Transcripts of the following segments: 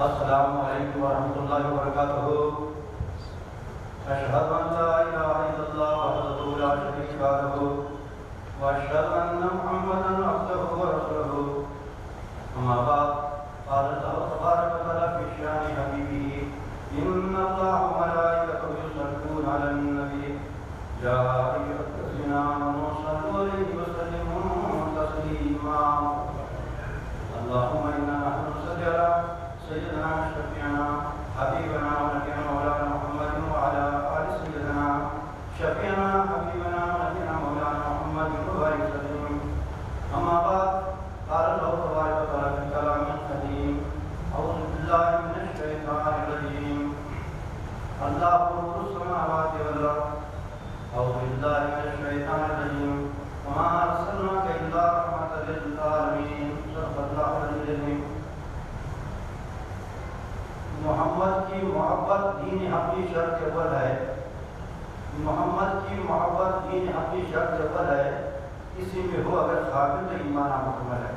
السلام علیکم ورحمۃ اللہ وبرکاتہ۔ اشہد ان لا الہ الا اللہ وحدہ لا شریک لہ واشہد ان محمدا عبدہ ورسولہ۔ اما بعد، قال اللہ تبارک وتعالی فی شان حبیبہ ان اللہ وملائکتہ یصلون علی النبی یا ایھا الذین آمنوا صلوا علیہ وسلموا تسلیما۔ اللهم انا نحن نصلي على سيدنا شفيعنا حبيبنا ونبينا مولانا محمد وعلى آل سيدنا شفيعنا حبيبنا ونبينا مولانا محمد وبارك وسلم۔ أما بعد، قال الله تبارك وتعالى في كلام قديم: أعوذ بالله من الشيطان الرجيم، الله نور السماوات والأرض، أعوذ بالله من الشيطان الرجيم، وما أرسلناك إلا رحمة للعالمين، صدق الله العظيم۔ محمد کی محبت دین حقی شرط اول ہے، محمد کی محبت دین حقی شرط اول ہے، اسی میں ہو اگر خابر ایمان مکمل ہے۔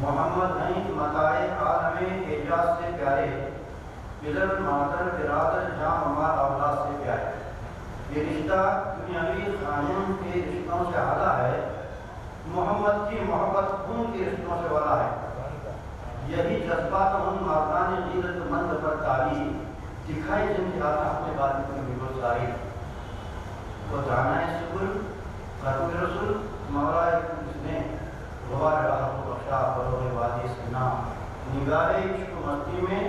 محمد ہیں متاع عالم اعجاز سے پیارے، پدر مادر برادر جاں ممار اولاد سے پیارے۔ یہ رشتہ دنیاوی قانون کے رشتوں سے اعلیٰ ہے، محمد کی محبت خون کے رشتوں سے والا ہے۔ یہی جذبات ان مردان غیرت مند پر تعلیم دکھائی جن کی آتا اپنے بات میں بالکل ساری وہ جانا ہے سکل خاتم رسول مولا جس نے غبار راہ کو بخشا بروغ وادی سنا نگاہ عشق و مستی میں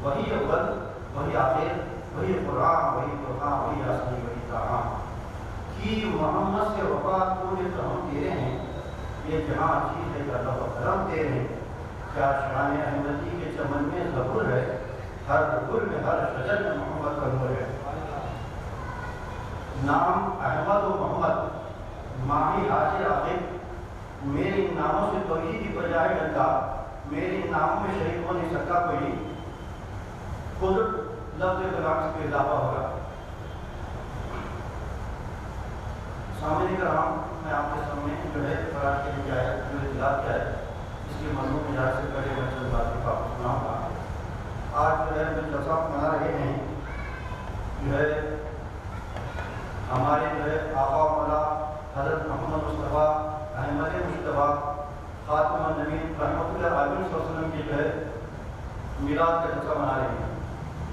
وہی اول وہی آخر وہی قرآن وہی فرقان وہی یاسین وہی طعام کی محمد سے وفات کو جو ہم تیرے ہیں یہ جہاں چیز ہے کہ اللہ و کرم تیرے ہیں۔ کیا شان احمدی کے چمن میں ظہور ہے، ہر گل میں ہر شجر میں محمد کا نور ہے۔ نام احمد و محمد ماہی حاضر عاقب، میرے ان ناموں سے توحید کی بجائے ڈنکا، میرے ان ناموں میں شریک ہو نہیں سکتا کوئی، خود لفظ کلام سے اضافہ ہوگا۔ سامنے کرام، میں آپ کے سامنے جو ہے قرآن کی جو ہے جو اطلاع کیا ہے اس کے مضمون میں جا سے پہلے میں چند باتیں کا سناؤں گا۔ آج جو ہے جو جلسہ منا رہے ہیں جو ہے ہمارے جو ہے آقا مولا حضرت محمد مصطفیٰ احمد مصطفیٰ خاتم النبیین رحمۃ اللہ علیہ وسلم کی جو ہے میلاد کا جلسہ منا رہے ہیں،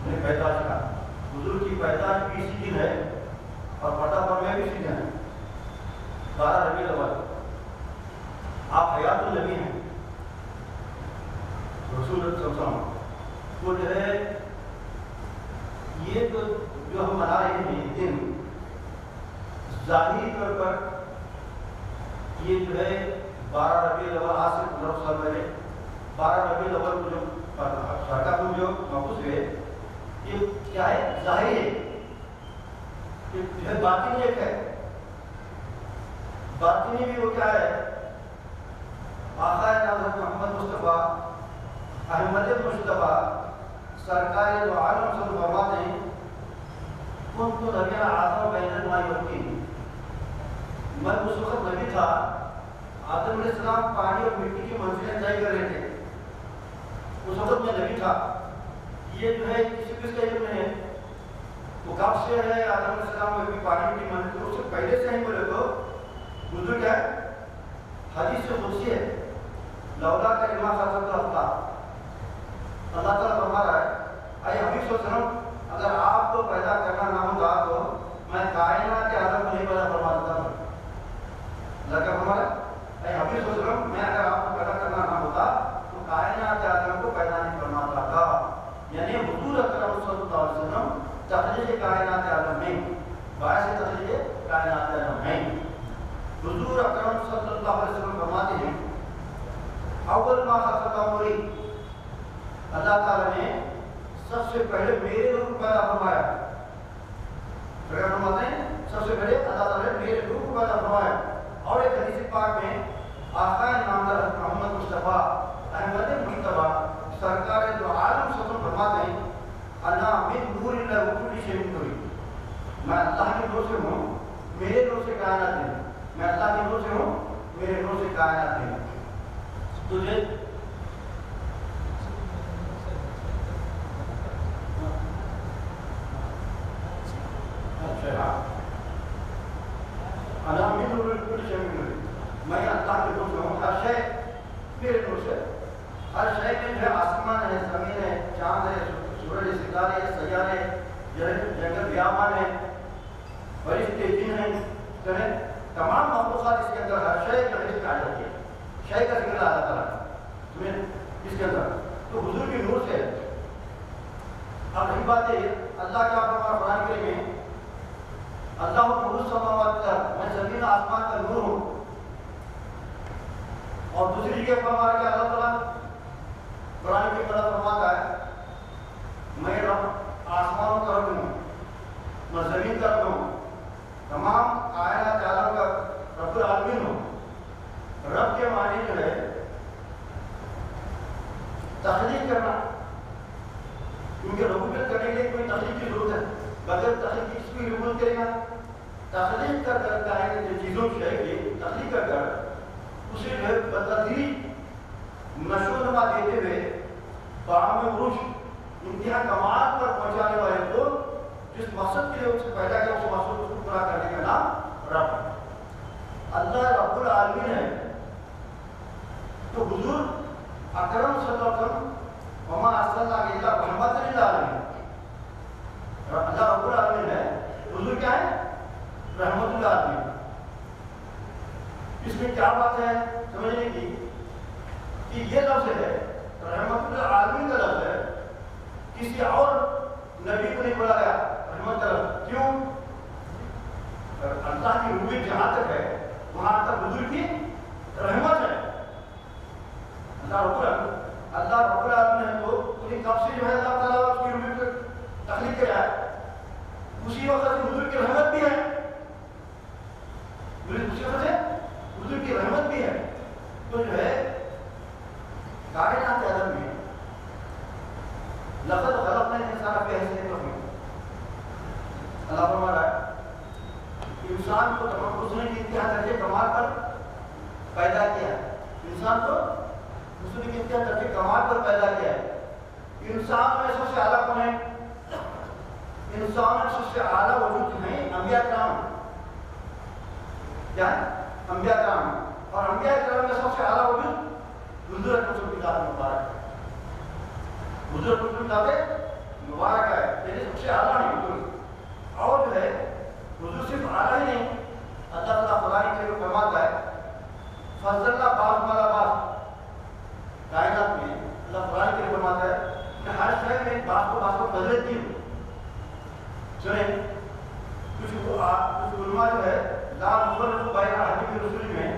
انہیں پیدائش کا۔ حضور کی پیدائش بھی اسی دن ہے اور پتہ پر میں بھی اسی دن ہے، 12 ربیع الاول۔ آپ حیات النبی ہیں رسول اللہ صلی اللہ علیہ وسلم کو جو ہے یہ تو جو ہم منا رہے ہیں یہ دن ظاہری طور پر یہ جو ہے 12 ربیع الاول آج سے 15 سال پہلے 12 ربیع الاول کو جو سرکار کو جو محفوظ ہوئے یہ کیا ہے ظاہری ہے، یہ جو ہے باطنی ایک ہے۔ باطنی بھی وہ کیا ہے؟ آقا حضرت محمد مصطفیٰ احمد مصطفیٰ سرکار دو عالم صلی اللہ فرماتے ہیں کنت نبی آدم بین الماء والطین، میں اس وقت نبی تھا، آدم علیہ السلام پانی اور مٹی کی منزلیں طے کر رہے تھے، اس وقت میں نبی تھا۔ یہ جو ہے کسی کس کا علم ہے وہ کب سے ہے آدم علیہ السلام میں بھی پانی کی منزل اس سے پہلے سے ہی بولے تو حضور کیا ہے حدیث قدسی ہے، لولا کلمہ خلقت الافلاق، اللہ تعالیٰ فرما رہا ہے اے حبیب صلی اللہ علیہ وسلم اگر آپ کو پیدا کرنا نہ ہوتا تو میں کائنات کے عالم کو نہیں پیدا فرما دیتا ہوں۔ اللہ کیا فرما رہا ہے اے حبیب صلی اللہ علیہ وسلم میں اگر آپ کو پیدا کرنا نہ ہوتا تو کائنات کے عالم کو پیدا نہیں فرماتا تھا۔ یعنی حضور اکرم صلی اللہ علیہ وسلم تخلیق کائنات عالم میں باعث تخلیق کائنات عالم میں حضور اکرم صلی اللہ علیہ وسلم فرماتے ہیں اول ما خلق امری، اللہ تعالیٰ نے سب سے پہلے میرے روح کو پیدا فرمایا۔ فرماتے ہیں سب سے پہلے اللہ تعالیٰ نے میرے روح کو پیدا فرمایا۔ اور ایک حدیث پاک میں آقا نامدار محمد مصطفیٰ احمد مصطفیٰ سرکار دو عالم صلی اللہ علیہ وسلم فرماتے ہیں انا من نور اللہ وکل شیء نور، میں اللہ کے نور سے ہوں، میرے نور سے کائنات ہے، میں اللہ کے نور سے ہوں، میرے نور سے کائنات ہے۔ تو مجھے میں اللہ کے نور سے ہوں. ہر شے میرے نور سے. ہر شے میں جو ہے آسمان ہے, زمین ہے, چاند ہے, سورج, ستارے, سیارے, جنگل بیابان ہے, فرشتے, جن ہیں, تمام مخلوقات اس کے اندر. ہر شے جو ہے اس میں آ جاتی ہے. شے کا ذکر اللہ تعالیٰ اس کے اندر. تو حضور کے نور سے. اب رہی بات ہے اللہ کیا فرمایا قرآن کریم میں, اللہ نور السماوات والارض, میں زمین آسمان کا نور ہوں. اور دوسری جگہ فرما رہا کہ اللہ تعالیٰ قرآن کی مدد فرماتا ہے میں رب آسمانوں کا رب ہوں, میں زمین کا رب ہوں, تمام کائنات عالم کا رب العالمین ہوں. رب کے معنی جو ہے تخلیق کرنا, کیونکہ ربوبیت کرنے کے لیے کوئی تخلیق کی ضرورت ہے. بغیر تخلیق کی کس کی ربوبیت کرے گا؟ تخلیق کر کر کائنات جو چیزوں کی ہے کہ تخلیق کر کر اسے جو ہے بتدریج نشو و نما دیتے ہوئے بعام عروج انتہا کمال پر پہنچانے والے کو جس مقصد کے لیے اسے پیدا کیا اس مقصد کو پورا کرنے کا نام رب. اللہ رب العالمین ہے. تو حضور اکرم صلی اللہ علیہ وسلم وما ارسلناک الا رحمۃ للعالمین, اللہ رب العالمین ہے. حضور کیا ہے؟ رحمت للعالمین. اس میں کیا بات ہے سمجھنے کی کہ یہ لفظ ہے رحمت للعالمین کا لفظ ہے, کسی اور نبی کو نہیں بولا گیا رحمت کا لفظ. کیوں؟ اللہ کی ربوبیت جہاں تک ہے وہاں تک حضور کی رحمت ہے. اللہ رب العالمین ہے تو انہیں کب سے جو ہے اللہ تعالیٰ اس کی ربوبیت تخلیق کیا ہے, اسی وقت سے حضور کی رحمت بھی ہے. اسی وقت سے حضور کی رحمت بھی ہے. تو جو ہے کائنات عالم میں لقد خلقنا الانسان فی احسن تقویم, اللہ فرما رہا ہے انسان کو تمام حسن کی انتہا درجے کمال پر پیدا کیا ہے. انسان کو حسن کی انتہا درجے کمال پر پیدا کیا ہے. انسان میں سب سے اعلیٰ کون ہے؟ انسان میں سب سے اعلیٰ وجود ہیں انبیاء کرام. کیا ہے؟ انبیاء کرام. اور انبیاء کرام میں سب سے اعلیٰ وجود حضور اکرم کی ذات مبارک ہے. حضور اکرم کی ذات مبارک ہے, یعنی سب سے اعلیٰ ہے حضور. اور جو ہے حضور صرف اعلیٰ ہی نہیں, اللہ تعالیٰ قرآن کے فرماتا ہے فضل اللہ بعض مالا بعض. کائنات میں اللہ قرآن کے فرماتا ہے کہ ہر شے میں بعض کو فضیلت دی. سنیں کچھ علماء جو ہے لا نفرق بین احد من رسل میں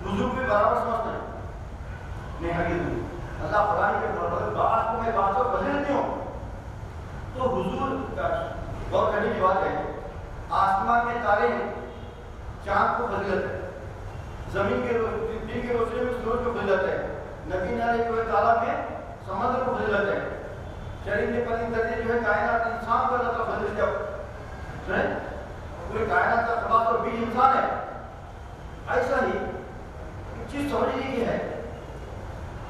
حضور بھی برابر سمجھتے ہیں. نہیں حقیقت اللہ قرآن کے فرماتا بعض کو میں بعض کو فضیلت دی ہوں. تو حضور کا غور کرنے کی بات ہے. آسمان میں تارے ہیں, چاند کو فضیلت ہے, زمین کے دن کی روشنی میں سورج کو فضیلت ہے, ندی نالے جو ہے تالاب میں سمندر کو فضیلت ہے, چرندے پرندے جو ہے کائنات انسان کو اللہ تعالیٰ فضیلت ہے. سنیں پورے کائنات کا خلاص اور بیج انسان ہے. ایسا ہی ایک چیز سمجھنے کی ہے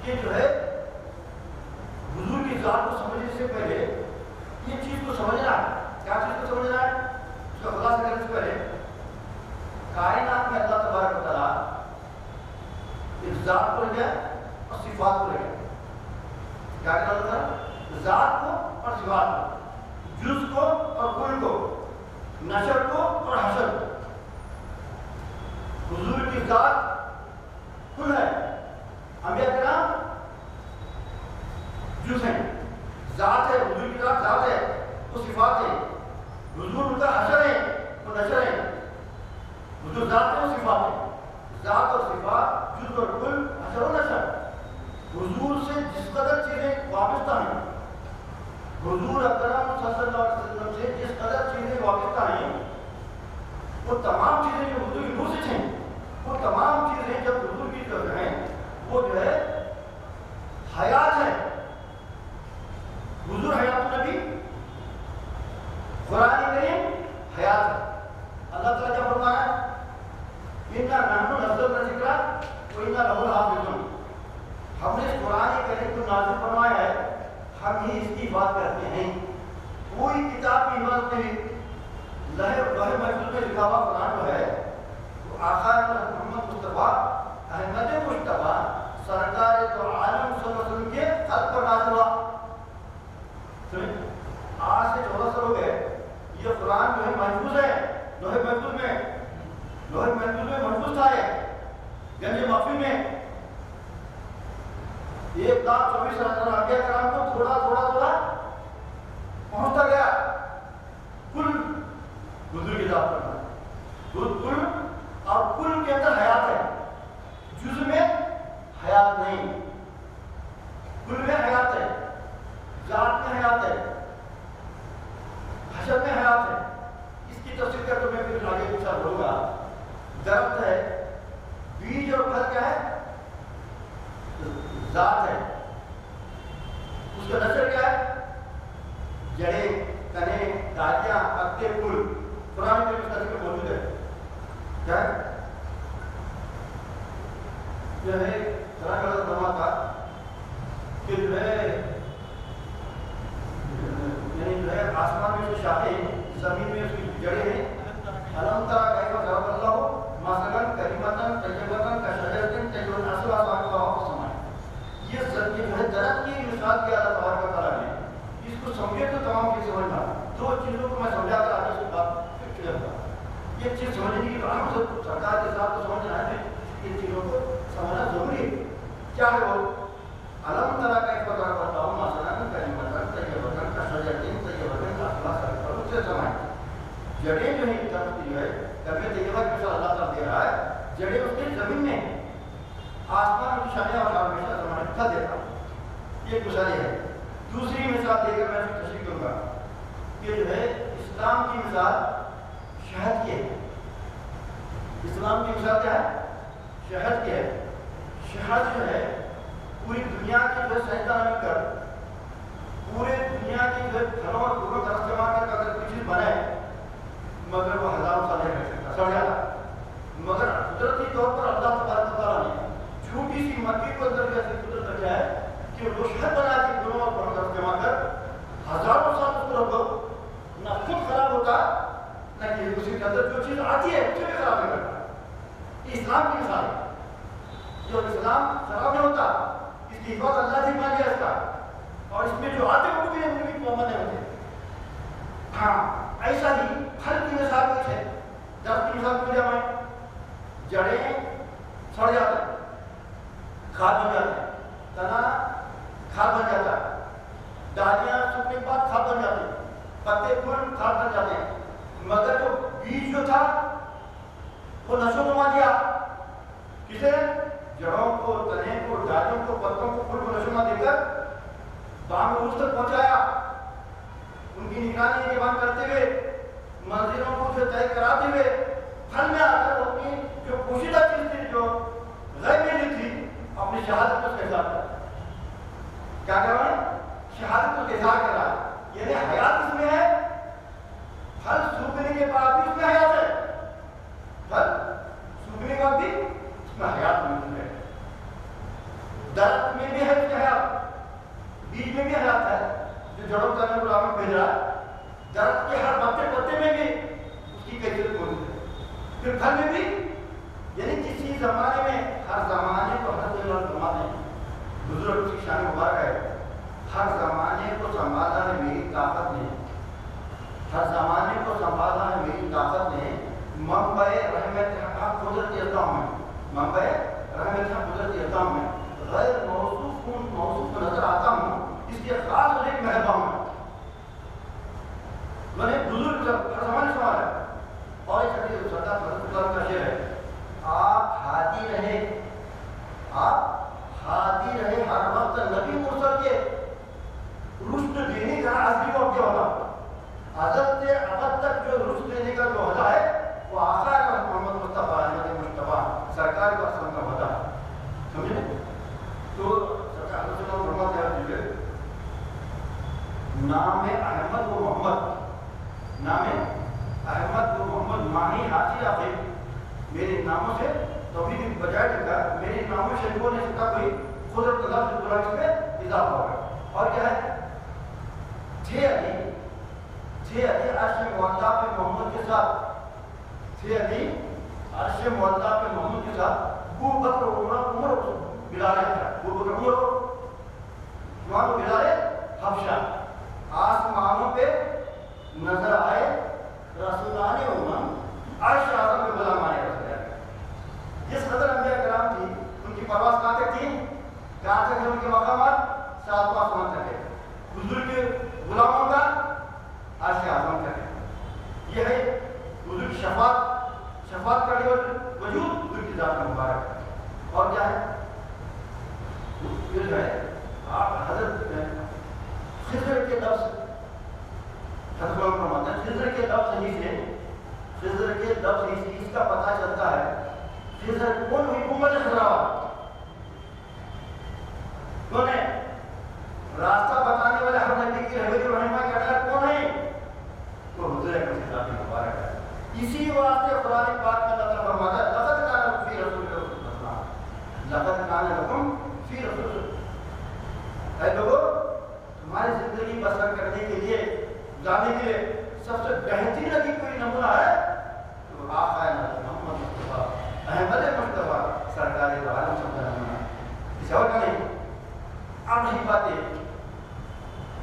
کہ جو ہے حضور کی ذات کو سمجھنے سے پہلے یہ چیز کو سمجھنا ہے. کیا چیز کو سمجھنا ہے؟ اس کا خلاصہ کرنے سے پہلے کائنات میں اللہ تبارک و تعالیٰ اس ذات کو رکھا اور صفات کو رکھا. کیا کہنا ہوتا ہے؟ ذات کو اور صفات کو, جز کو اور کل کو, نشر کو اور حشر کو. حضور کی ذات کل ہے, انبیاء کرام جز ہیں. ذات ہے, حضور کی ذات ہے, وہ صفات ہے. حضور ان کا حشر ہے, وہ نشر ہے. حضور ذات ہے, وہ صفات ہے. ذات اور صفات, جز اور کل, حشر و نشر. حضور سے جس قدر چیزیں وابستہ ہیں, حضور اکرم صلی اللہ علیہ وسلم سے جس قدر چیزیں وابستہ ہیں, وہ تمام چیزیں جو حضور کی روح سے ہیں, وہ تمام چیزیں جب حضور کی طرف ہیں وہ جو ہے حیات ہے. حضور حیات النبی, قرآن کریم حیات ہے. اللہ تعالیٰ کیا فرمایا؟ اِنَّا نَحْنُ نَزَّلْنَا الذِّكْرَ وَإِنَّا لَهُ لَحَافِظُونَ. ہم ہم نے اس قرآن کریم کو نازل فرمایا ہے، ہم ہی اس کی بات کرتے ہیں۔ کوئی کتاب کی عبادت نہیں، لوح محفوظ میں لکھا ہوا قرآن جو ہے وہ آقا محمد مصطفیٰ احمد مصطفیٰ سرکار تو عالم صلی اللہ علیہ وسلم کے خط پر نازل ہوا۔ آج سے 14 سال ہو گئے، یہ قرآن جو ہے محفوظ ہے، لوح محفوظ میں محفوظ تھا، ہے گنج مخفی میں 1,24,000 انبیاء کرام کو تھوڑا پہنچتا گیا۔ کل حضور کی ذات کرنا، کل اور کل کے اندر حیات ہے، جزء میں حیات نہیں، کل میں حیات ہے، ذات میں حیات ہے، حشر میں حیات ہے۔ اس کی تفسیر کر تو میں پھر آگے کچھ بولوں گا۔ درخت ہے، بیج اور پھل کیا ہے؟ ذات ہے۔ اس کا نظر کیا ہے؟ جڑیں، تنے، دالیاں، پتے، پھول۔ قرآن میں اس کا ذکر موجود ہے۔ کیا ہے؟ جو ہے قرآن کا فرما تھا کہ جو ہے یعنی جو ہے آسمان میں اس کی شاخیں، زمین میں اس کی جڑیں ہیں۔ الم تری کیف ضرب اللہ مثلا کلمۃ طیبۃ کشجرۃ طیبۃ اصلها ثابت فی السماء۔ یہ جو ہے درخت کی مثال دیا اللہ تبارک و تعالیٰ نے۔ اس کو سمجھے تو تمام چیز سمجھنا۔ دو چیزوں کو میں سمجھا کر آگے سے بات کلیئر کروں۔ یہ چیز سمجھنے کی ہم سرکار کے ساتھ تو سمجھنا ہے، ان چیزوں کو سمجھنا ضروری ہے۔ کیا ہے وہ؟ الم تری کیف ضرب اللہ مثلا کلمۃ طیبۃ کشجرۃ طیبۃ اصلها ثابت فی السماء۔ جڑیں جو ہیں درخت کی جو ہے کلمہ طیبہ کی مثال اللہ تعالیٰ دے رہا ہے، جڑیں اس کی زمین میں، آسمان کی شاخیں اور ہمیشہ زمانے پھل دیتا۔ یہ ایک مثال ہے۔ دوسری مثال دے کر میں اس کی تشریح کروں گا کہ جو ہے اسلام کی مثال شہد کی ہے۔ اسلام کی مثال کیا ہے؟ شہد کی ہے۔ شہد جو ہے پوری دنیا کی جو ہے سائنسدان مل کر پورے دنیا کی جو ہے پھلوں اور پھولوں کا استعمال کر کے اگر کوئی چیز بنائے مگر وہ ہزاروں سال نہیں رہ سکتا، سڑ جاتا۔ مگر قدرتی طور پر اللہ تبارک و تعالیٰ نے چھوٹی سی مکھی کو اندر ایسی قدرت رکھا ہے کہ وہ شہد بنا کے پھلوں اور پھلوں کا استعمال کر ہزاروں سال اس کو رکھو، نہ خود خراب ہوتا نہ کہ اسی کے اندر جو چیز آتی ہے اسے بھی خراب نہیں کرتا۔ یہ اسلام کی مثال ہے۔ جو اسلام خراب نہیں ہوتا، اس کی حفاظت اللہ سے مانی ہے اس کا، اور اس میں جو آتے ہیں وہ بھی ان کی محمد نہیں ہوتے۔ ہاں ایسا ہی پھل کی مثال کچھ ہے۔ درخت کی مثال کیوں جائے؟ جڑیں سڑ جاتا ہے، کھاد بن جاتا ہے، تنا کھاد بن جاتا ہے، ڈالیاں سوکھنے کے بعد کھاد بن جاتی ہیں، پتے پھول کھاد بن جاتے ہیں۔ مگر جو بیج جو تھا وہ نشو نما دیا، کسے؟ جڑوں کو، تنے کو، ڈالیوں کو، پتوں کو، پھول کو نشو نما دے کر دام روز تک پہنچایا۔ ان کی نگرانی کے بند کرتے ہوئے، منزلوں کو سے طے کراتے ہوئے، پھل میں آ کر اپنی جو پوشیدہ چیز تھی، جو غیب میں جو تھی، اپنی شہادت کو اظہار کر رہا۔ کیا کر رہا ہے؟ شہادت کو اظہار کر رہا ہے۔ یعنی حیات اس میں ہے، پھل سوکھنے کے بعد بھی اس میں حیات ہے، پھل سوکھنے کے بعد بھی اس میں حیات موجود ہے۔ درخت میں بھی ہے اس میں حیات، بیج میں بھی حیات ہے جو جڑوں کا غلام بھیج رہا ہے۔ درخت کے ہر پتے میں بھی اس کی کیفیت موجود ہے، پھر پھل میں بھی۔ یعنی کسی زمانے میں، ہر زمانے کو حضرت اللہ فرماتے ہیں، بزرگ کی شان مبارک ہے، ہر زمانے کو سنبھالنا ہے میری طاقت نے، ہر زمانے کو سنبھالنا ہے میری طاقت نے۔ منبع رحمت حق قدرتی عطا میں، منبع رحمت حق قدرتی عطا میں غیر موصوف نظر آتا ہوں، اس کے خاص اور ایک مہربان ہے۔ میں نے بزرگ ہر زمانے سوال ہے، اور ایک حدیث سردار حضرت اللہ کا شعر ہے، آپ ہادی رہے، آپ ہادی رہے ہر وقت نبی مرسل کے رشد دینے کا عزمی وقت ہوتا۔ حضرت ابد تک جو رشد دینے کا جو وجہ ہے وہ آقا محمد مصطفیٰ احمد مصطفیٰ سرکار کا اصل کا وجہ ہے۔ سمجھے؟ تو سرکار حضرت اللہ فرماتے ہیں دیجیے، نام احمد و محمد، نام احمد و محمد ماہی حاصل آخر، میرے ناموں سے توحید بجائے رکھا، میرے ناموں سے وہ نہیں سکتا کوئی قدرت کا لفظ پورا اس میں اضافہ ہوگا. اور کیا ہے؟ تھے علی عرش معلا پہ محمد کے ساتھ، تھے علی عرش معلا پہ محمد کے ساتھ، ابو بکر عمر بلال ابو بکر عمر بلال حبشہ آسمانوں پہ نظر آئے رسولان امم عرش اعظم پہ غلامان رسول. جس قدر انبیاء کرام تھی ان کی پرواز کہاں تک تھی؟ کہاں تک ان کے مقامات؟ ساتواں آسمان تک ہے. حضور کے غلاموں کا عرش اعظم تک ہے. یہ ہے حضور کی شفاعت کا وجود حضور کی ذات کا مبارک ہے. اور کیا ہے؟ یہ جو ہے حضرت خضر کے لفظ خضر کے لفظ ہی سے اس کا پتہ چلتا ہے خضر کون ہوئی؟ امت خضراوات. کون ہے؟ راستہ بتانے والے ہر نبی کی رہبری رہنما کے اڈر کون ہے؟ تو حضور اکرم صلی اللہ علیہ وسلم مبارک ہے. اسی واسطے قرآن پاک میں اللہ فرماتا ہے لقد کان لکم فی رسول اے لوگوں تمہاری زندگی بسر کرنے کے لیے جانے کے لیے سب سے بہترین کی کوئی نمونہ ہے تو آقا محمد مصطفیٰ احمد مصطفیٰ سرکار دو عالم سب کا نمونہ. کسی اور کا نہیں. اب نہیں باتیں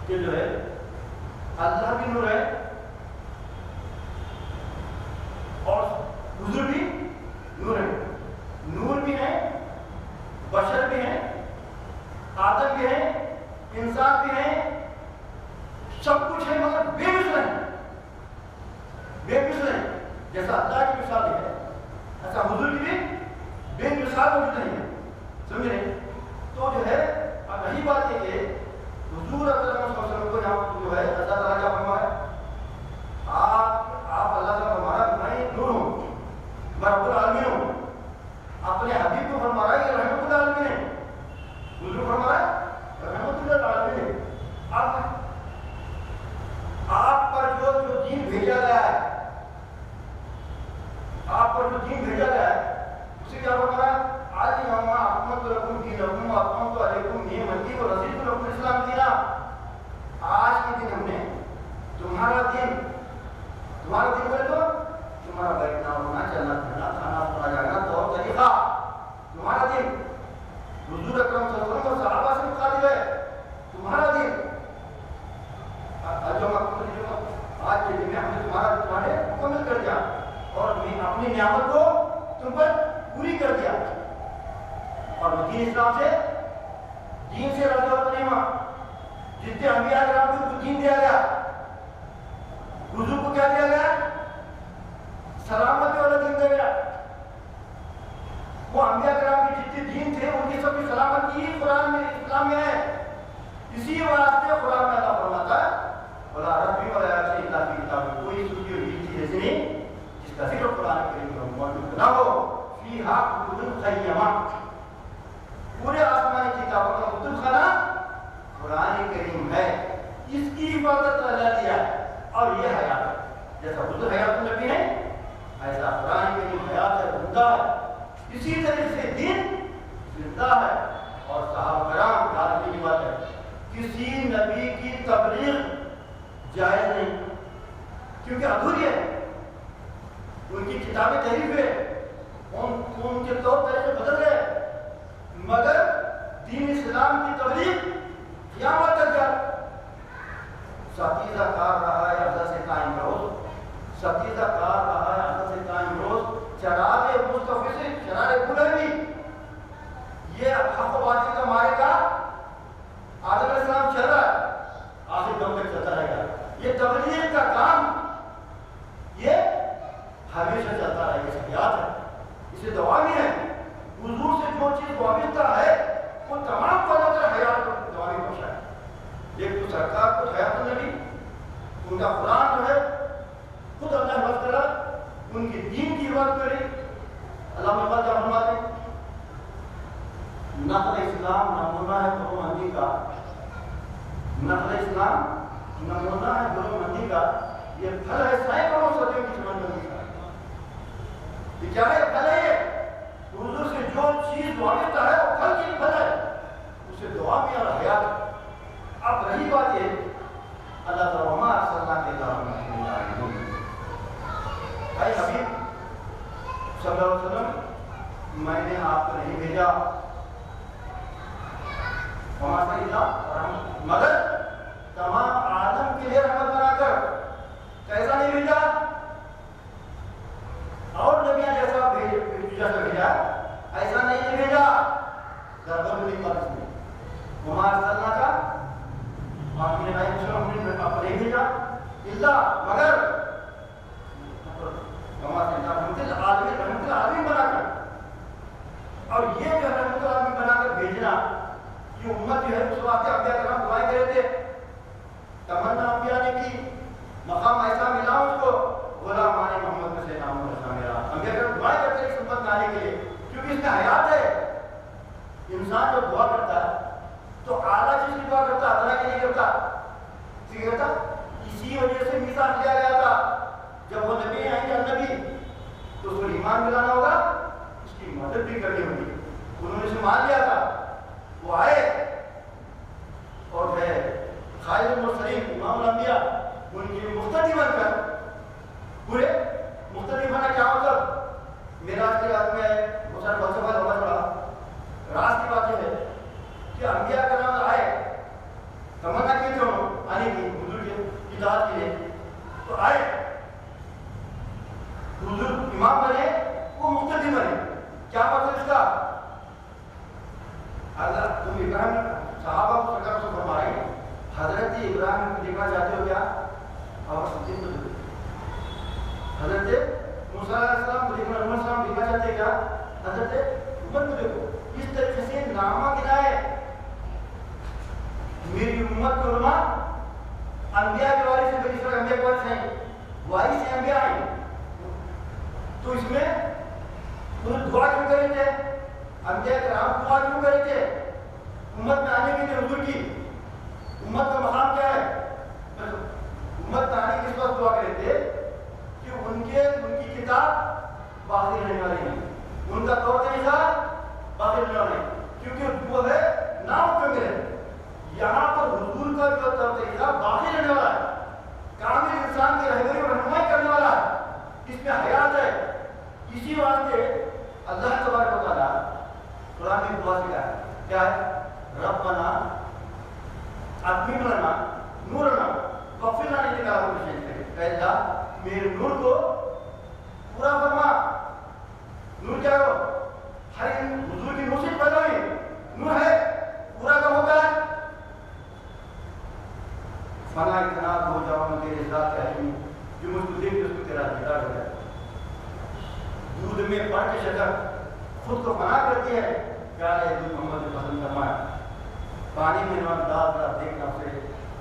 کہ جو ہے اللہ بھی نور ہے اور حضور بھی نور ہے. نور بھی ہے، بشر بھی ہے، آدم بھی ہے، انسان بھی ہے، سب کچھ ہے مگر بے مثل ہے. جیسا اللہ کی مثال ہے ایسا حضور کی بھی بے مثال موجود نہیں ہے. سمجھ رہے؟ تو جو ہے اب یہی بات ہے کہ حضور صلی اللہ علیہ وسلم کو یہاں جو ہے اللہ تعالیٰ کیا فرمایا؟ آپ اللہ کا فرمایا میں نور ہوں، میں رب العالمین ہوں. اپنے حبیب کو فرمایا یہ رحمت العالمین ہے. حضور فرمایا رحمت العالمین ہے. آپ پر جو دین بھیجا گیا ہے، اسے کیا فرمایا؟ آج یوم اکملت لکم دینکم واتممت علیکم نعمتی ورضیت لکم الاسلام دینا. آج کے دن ہم نے تمہارا دن بولے تو تمہارا بیٹھنا اٹھنا چلنا پھرنا کھانا پکا جانا طور طریقہ تمہارا دن حضور اکرم صلی اللہ علیہ وسلم اور صحابہ سے مخاطب ہے. تمہارا دن آج کے دن میں ہم نے تمہارے مکمل کر دیا اور اپنی نعمت کو تم پر پوری کر دیا. اور دین اسلام سے راضی ہوتا نہیں ہوا. جتنے انبیاء کرام کو دین دیا گیا، حضور کو کیا دیا گیا؟ سلامتی والا دین دیا گیا. وہ انبیاء کرام کے جتنے دین تھے ان کی سب کی سلامتی ہی قرآن میں اسلام میں ہے. اسی واسطے قرآن میں اللہ فرماتا ہے وَلَا رَبِّ وَلَا يَعْصِي إِلَّا فِي كِتَابٍ. کوئی سوچی ہوئی چیز ایسی نہیں جس کا ذکر قرآن کریم میں موجود نہ ہو. فِيهَا كُتُبٌ قَيِّمَةٌ. پورے آسمانی کتابوں کا کتب خانہ قرآن کریم ہے. اس کی حفاظت اللہ دیا ہے. اور یہ حیات ہے. جیسا حضور حیات النبی ہے ایسا قرآن کریم حیات ہے، زندہ ہے. اسی طرح سے دین زندہ ہے. اور صحابہ کرام یاد کی بات ہے کسی نبی کی تبلیغ جائز نہیں کیونکہ ادھوری ہے. ان کی کتابیں تحریف ہے، ان کے طور طریقے بدل گئے، مگر دین اسلام کی تبلیغ قیامت تک جائے. ستیزہ کار رہا ہے ازل سے قائم روز، ستیزہ کار رہا ہے ازل سے قائم روز. چراغ مصطفی سے چراغ بلندی، یہ حق و باطل کا معرکہ آدم علیہ السلام چل رہا ہے، آخر دم تک چلتا رہے گا. یہ تبلیغ کا کام یہ ہمیشہ چلتا رہے گا. یہ حیات ہے، اسے دوامی ہے. حضور سے جو چیز وابستہ ہے وہ تمام قدر حیات کو دوامی بخشا ہے. ایک تو سرکار کو حیات النبی، ان کا قرآن جو ہے خود اللہ حفظ کرا، ان کی دین کی حفاظت کرے. اللہ محمد جب فرماتے نقل اسلام نمونہ ہے گرو مندی کا. نقل اسلام نمونہ ہے گرو مندی کا. یہ پھل ہے سینکڑوں صدیوں کی سمندگی کا. یہ کیا ہے؟ پھل ہے. حضور سے جو چیز وابستہ ہے وہ پھل کی پھل ہے. سے دعا میں اور حیات. اب رہی بات یہ اللہ تعالیٰ وما ارسلناک الا رحمۃ للعالمین. اے حبیب صلی اللہ علیہ وسلم میں نے آپ کو نہیں بھیجا وما ارسلناک مگر تمام عالم کے لیے رحمت بنا کر. کیسا نہیں بھیجا؟ اور نبیاں جیسا بھیجا ایسا نہیں بھیجا. گردن میں لکھا اس نے وما ارسلناک آپ نے آپ کو نہیں بھیجا الا مگر رحمت العالمین بنا کر. اور یہ جو رحمت العالمین بنا کر بھیجنا یہ امت جو ہے اس واسطے انبیاء کرام دعائیں کر رہے تھے. تمنا انبیاء نے کی مقام ایسا ملا اس کو غلام آنے محمد میں سے نام رکھنا میرا. انبیاء کرام دعائیں کرتے ہیں اس امت میں آنے کے لیے کیونکہ اس میں حیات ہے. انسان جو دعا کرتا ہے تو اعلیٰ چیز کی دعا کرتا ہے اللہ کے لیے کرتا. اسی وجہ سے میثاق لیا گیا تھا جب وہ نبی آئیں گے النبی تو اس کو ایمان ملانا ہوگا اس کی مدد بھی کرنی ہوگی. انہوں نے اسے مان لیا تھا. وہ آئے اور ہے خالد المرسلین امام الانبیاء ان کی مقتدی بن کر پورے مقتدی بنا. کیا مطلب میراج کے رات میں بہت سارے فلسفہ سمجھ پڑا. راز کی بات یہ ہے کہ انبیاء کرام آئے تمنا کی تھی آنے کی حضور کی اطاعت کے لیے تو آئے حضور امام بنے وہ مقتدی بنے. کیا مطلب اس کا؟ حضرت تم ابراہیم صحابہ کو سرکار سے فرما رہے ہیں حضرت ابراہیم کو دیکھنا چاہتے ہو کیا؟ اور صدیق کو دیکھو. حضرت موسیٰ علیہ السلام کو دیکھنا عمر السلام دیکھنا چاہتے ہیں کیا؟ حضرت عمر کو دیکھو. اس طریقے سے نامہ گنائے میری امت کے علماء انبیاء کے وارث ہیں. بنی اسرائیل انبیاء کے وارث ہیں وارث ہیں انبیاء ہیں. تو اس میں انہوں دعا کیوں کرے تھے؟ انبیاء کرام دعا کیوں کرے تھے؟ امت میں آنے کے لیے حضور کی امت کا مقام کیا ہے؟ امت میں آنے کے اس وقت دعا کرے تھے کہ ان کی کتاب باقی رہنے والی ہے. ان کا طور طریقہ باقی رہنے والا ہے کیونکہ وہ ہے نامکمل ہے. یہاں پر حضور کا جو طور طریقہ باقی رہنے والا ہے. کامل انسان کی رہبری اور رہنمائی کرنے والا ہے. اس میں حیات ہے. اسی واسطے اللہ تبارک و تعالیٰ قرآن میں دعا سکھایا ہے. کیا ہے؟ ربنا اتمم لنا نورنا واغفر لنا انک علی کل شیء قدیر. اے اللہ میرے نور کو پورا فرما. نور کیا ہو؟ ہر حضور کی نور سے پیدا ہوئی نور ہے پورا کب ہوتا ہے؟ فنا اتنا ہو جاؤ میں تیرے ذات کا علم جو مجھ کو دیکھ اس کو تیرا دیدار ہو جائے. دودھ میں پڑھ کے شکر خود کو فنا کرتی ہے. پیارے دودھ محمد نے پسند فرمایا. پانی میں نمک ڈال کر دیکھنا سے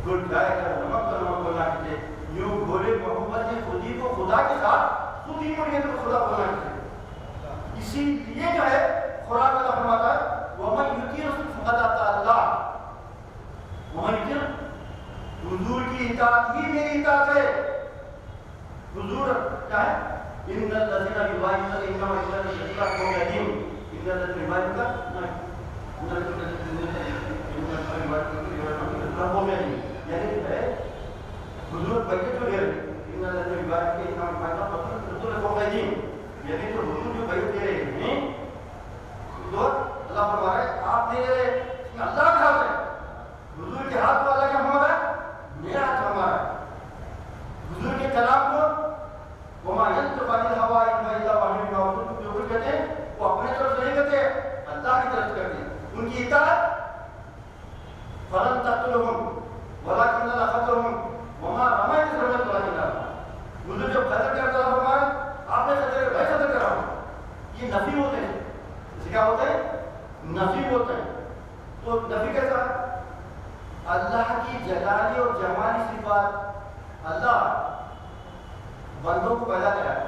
گل گائے کر نمک پر نمک بولنا کیجیے. یوں بولے محمد نے خود ہی کو خدا کے ساتھ خود ہی کو تو خدا بولنا کیجیے. اسی لیے جو ہے قرآن اللہ فرماتا ہے وَمَنْ يُطِعِ فَقَدْ أَطَاعَ اللَّهَ. وَمَنْ يُطِعْ حضور کی اطاعت ہی میری اطاعت ہے. حضور کیا ہے؟ ان الذين يبايعونك انما يبايعون الله قوم قديم. ان الذين يبايعونك یعنی ہے حضور بیعت جو دے رہے ان الذين يبايعونك انما يبايعون الله قوم قديم. یعنی تو حضور جو بیعت دے رہے ہیں تو اللہ فرما رہا ہے آپ نہیں دے رہے اس میں اللہ کا ہاتھ ہے. حضور کے ہاتھ کو اللہ کیا فرما رہا ہے؟ میرا ہاتھ فرما رہا ہے. حضور کے کلام کو وما ينطق عن الهوى ان هو الا وحي يوحى جو کچھ کہتے ہیں وہ اپنے طرف سے نہیں کہتے اللہ کی طرف سے کرتے ہیں. ان کی اطاعت فلن تقتلهم ولكن الله قتلهم وما رميت إذ رميت ولكن الله. حضور جب قتل کرتا ہے فرمایا آپ نے قتل میں قتل کرا ہوں. یہ نفی ہوتے ہیں. اسے کیا ہوتے ہیں؟ نفی ہوتے ہیں. تو نفی کیسا؟ اللہ کی جلالی اور جمالی صفات اللہ بندوں کو پیدا کرا ہے.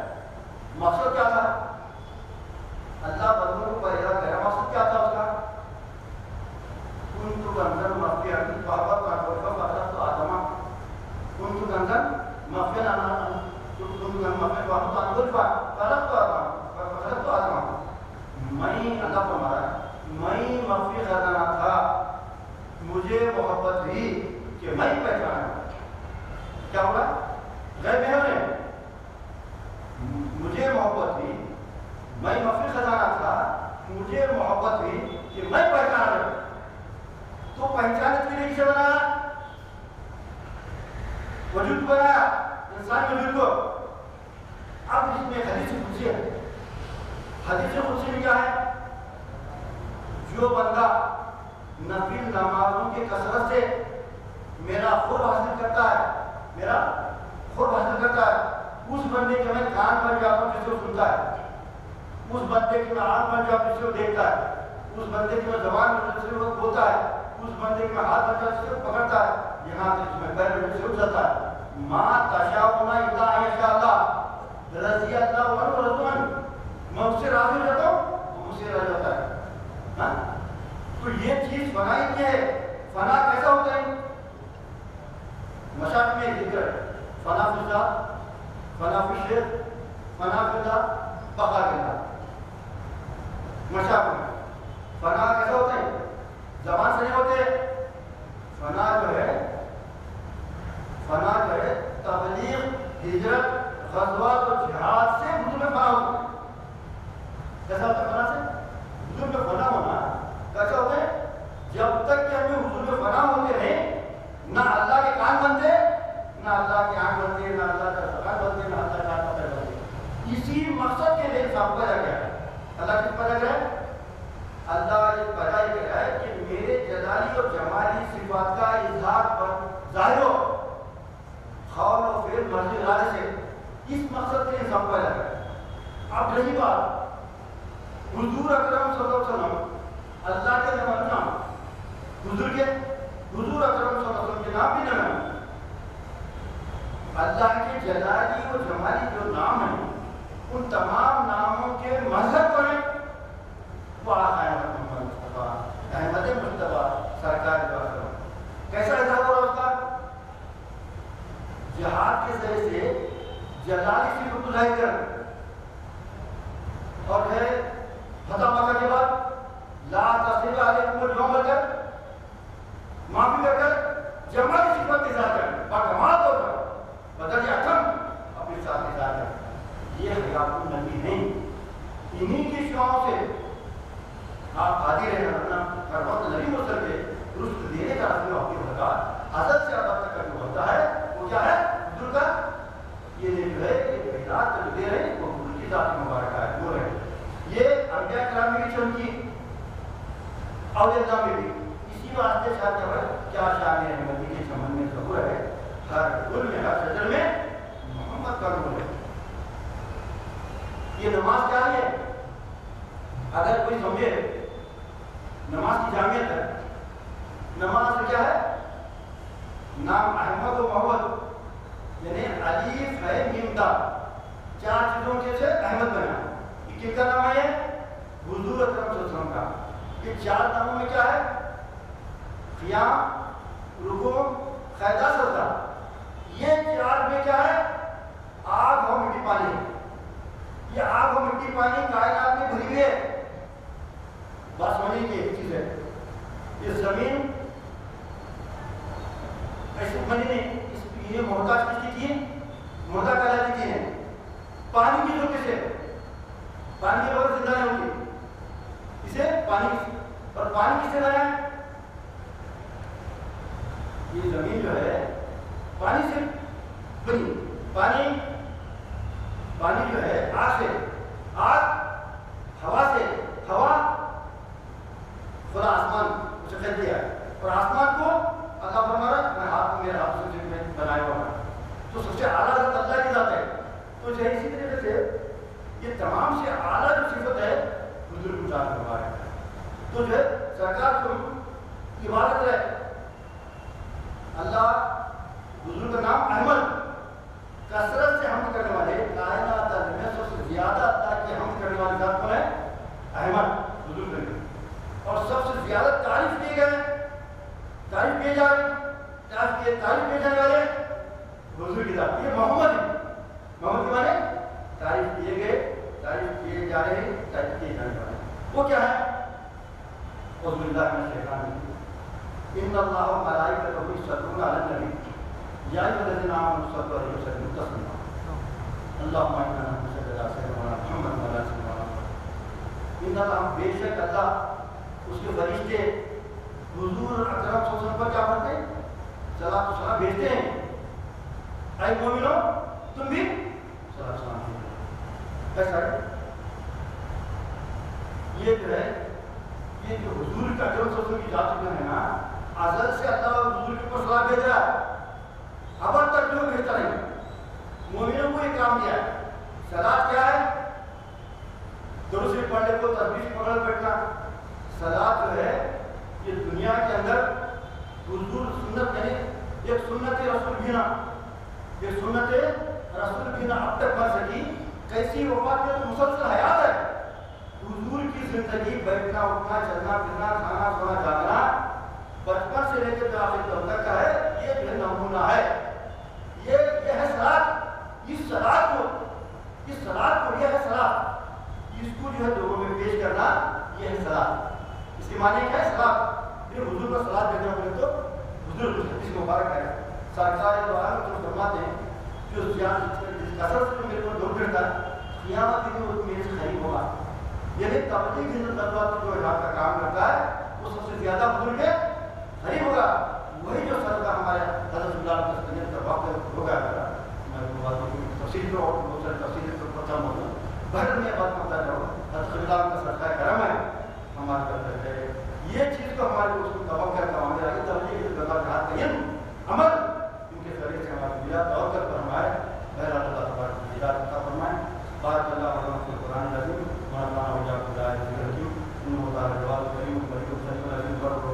مقصد کیا تھا؟ اللہ بندوں کو پیدا کرا. مقصد کیا تھا اس کا؟ کنت کنزا مخفیا فاخذت آدم. کنت کنزا مخفیا فخلقت آدم. میں اللہ فرما رہا ہے میں مخفی خزانہ تھا محبت ہوئی کہ میں پہچانا کیا ہوگا غیر میں نے مجھے محبت ہوئی میں مفی خزانہ تھا مجھے محبت ہوئی کہ میں پہچانا تو پہچاننے کے لیے کسے بنایا وجود بنایا انسان وجود کو اب اس میں حدیث قدسی ہے حدیث قدسی میں کیا ہے جو بندہ نفل نمازوں کی کثرت سے میرا قرب حاصل کرتا ہے اس بندے کے میں کان بن جاتا ہوں جس کو سنتا ہے اس بندے کی میں آنکھ بن جاتا ہوں جس کو دیکھتا ہے اس بندے کی میں زبان بن جس کو بولتا ہے اس بندے کی میں ہاتھ بن جاتا جس کو پکڑتا ہے یہاں تک اس میں پیر بن جس کو جاتا ہے ماں تشاؤنا الا ان شاء اللہ رضی اللہ عنہ رضوان میں اس سے راضی ہو جاتا ہوں وہ مجھ سے راضی ہوتا ہے تو یہ چیز بنائی کیا ہے فنا کیسا ہوتا ہے مشاق میں ذکر ہے فنا فی الذات فنا فی الشرک فنا فی اللہ بقا فی اللہ مشاق میں فنا کیسا ہوتا ہے زبان سے نہیں ہوتے فنا جو ہے تبلیغ ہجرت غزوات اور جہاد سے حضور میں فنا ہوتا ہے کیسا ہوتا ہے فنا سے حضور میں فنا ہونا کیسا ہوتا ہے جب تک کہ ہمیں حضور میں فنا ہوتے رہے نہ اللہ کے کان بنتے نہ اللہ کے آنکھ بنتے نہ اللہ کا زبان بنتے نہ اللہ کا ہاتھ بنتے اسی مقصد کے لیے انسان پیدا کیا ہے اللہ کس پیدا کیا ہے اللہ یہ پیدا کیا ہے کہ میرے جلالی اور جمالی صفات کا اظہار پر ظاہر ہو قول و فعل مرضی ارادے سے اس مقصد کے لیے انسان پیدا کیا ہے اب رہی بات حضور اکرم صلی اللہ علیہ وسلم اللہ کے نام حضور اکرم صلی اللہ علیہ وسلم کے نام بھی نام اللہ کے جلالی اور جمالی جو نام ہیں ان تمام ناموں کے مظہر پر ہیں وہ احمد مصطفیٰ سرکار کیسا اظہار ہو رہا اس کا جہاد کے ذریعے سے جلالی صفت کو ظاہر کرنا اور ہے فتح مکہ کے بعد لا تصریب علیکم اليوم کر معافی کر کر جمالی صفت کے ساتھ کرنا باکمال طور پر بدل اکرم اپنے ساتھ کے ساتھ کرنا یہ حیات النبی ہیں انہی کی شعاؤں سے آپ قادر ہیں اپنا کربت نبی مسلم کے درست دینے کا رسول اپنی ہوتا حضرت سے عدد تک جو ہوتا ہے وہ کیا ہے حضور کا یہ جو ہے یہ بیدات جو دے رہے ہیں وہ حضور کی ذات مبارکہ ہے وہ ہے یہ انبیاء کرام میں بھی چمکی اولیاء اللہ میں بھی اسی واسطے شاید کیا شان احمدی کے چمن میں ظہور ہے ہر گل میں ہر شجر میں محمد کا نور ہے یہ نماز کیا ہے اگر کوئی سمجھے نماز کی جامعیت ہے نماز کیا ہے نام احمد و محمد یعنی الف ہے میم تا چار چیزوں کے سے احمد بنا یہ کن کا نام ہے حضور اکرم صلی اللہ علیہ وسلم کا یہ چار ناموں میں کیا ہے قیام رکوع قیدہ سجدہ یہ چار میں کیا ہے آگ اور مٹی پانی یہ آگ اور مٹی پانی کائنات میں بھری ہوئی ہے بات سمجھنے کی ایک چیز ہے یہ زمین ایسے بنی نہیں یہ محتاج کس کی محتاج کہلاتی کی ہے پانی کی جو کسے پانی کے بغیر زندہ نہیں ہوتی اسے پانی اور پانی کس سے بنا ہے یہ زمین جو ہے پانی سے بنی پانی جو ہے آگ سے آگ ہوا سے ہوا خدا آسمان اسے خلق دیا ہے اور آسمان کو اللہ فرما رہا میں ہاتھ میں میرے ہاتھ سے میں بنایا ہوا ہے تو سب سے اعلیٰ ذات اللہ کی ذات ہے تو جو اسی طریقے سے یہ تمام سے اعلیٰ جو صفت ہے حضور کی ذات مبارک ہے تو جو ہے سرکار کو عبادت ہے اللہ حضور کا نام احمد کثرت سے حمد کرنے والے کائنات میں سب سے زیادہ اللہ کی حمد کرنے والے ذات کون ہے احمد حضور کا اور سب سے زیادہ تعریف کیے گئے تعریف کیے جا رہے تعریف کیے جانے والے حضور کی ذات یہ محمد ہے محمد کے معنی تعریف کیے گئے تعریف کیے جا رہے ہیں تعریف کیے جانے والے وہ کیا ہے حضور اللہ میں شیطان ان اللہ و ملائکتہ یصلون علی النبی یا ایھا الذین آمنوا صلوا علیہ وسلم تسلیما اللہم انا نصلی علی سیدنا محمد و علی سیدنا محمد. ان اللہ بے شک اللہ اس کے فرشتے حضور اکرم صلی اللہ علیہ وسلم پر کیا پڑھتے ہیں؟ صلاۃ و سلام بھیجتے ہیں. اے مومنو تم بھی صلاۃ و سلام بھیجو. ایسا ہے یہ جو ہے یہ جو حضور کا اکرم صلی اللہ علیہ وسلم کی ذات ہے نا ازل سے اللہ حضور کے اوپر سلام بھیج رہا ہے. اب تک جو بھیجتا نہیں. مومنوں کو یہ کام دیا ہے. صلاۃ کیا ہے؟ درود شریف پڑھنے کو تسبیح پکڑ بیٹھنا. صلاۃ جو ہے یہ دنیا کے اندر حضور سنت یعنی ایک سنت رسول بھی نہ یہ سنت رسول بھی نہ اب تک بن سکی. کیسی وفات میں مسلسل حیات ہے. حضور کی زندگی بیٹھنا اٹھنا چلنا پھرنا کھانا سونا جاگنا بچپن سے لے کے آخر دم تک کا ہے. یہ جو نمونہ ہے یہ ہے صلاۃ. اس صلاۃ کو یہ ہے صلاۃ. اس کو جو ہے لوگوں میں پیش کرنا یہ ہے صلاۃ. اس کے معنی کیا ہے صلاۃ؟ پھر حضور پر صلاۃ بھیجنا بولے تو حضور کو حدیث مبارک ہے سرکار دو عالم جو فرماتے ہیں جو کثرت سے میرے کو دور کرتا قیامت کے دن میرے سے قریب ہوگا. یعنی تبلیغ کی جو یہاں کا کام کرتا ہے وہ سب سے زیادہ حضور کے قریب ہوگا. وہی جو صدقہ ہمارے حضرت اللہ علیہ وسلم کا وقت ہوگا. میں تفصیل پر اور بہت ساری تفصیل پر پتہ ہوگا بہر میں بات کرتا جاؤں. حضرت اللہ کا صدقہ کرم ہے ہمارے کرتے ہیں. یہ چیز کو ہمارے اس کو توقع کا ہمیں آگے تبلیغ کی جگہ جہاں قیم عمل ان کے ذریعے سے ہماری بلا توقع پر ہمارے بہر اللہ تبارک و تعالی عطا فرمائے. بارک اللہ علیہ فی القرآن العظیم مولانا وجہ خدا ذکر کی انہوں تعالی جواب کریم بری صلی اللہ علیہ وسلم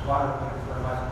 سبحان اللہ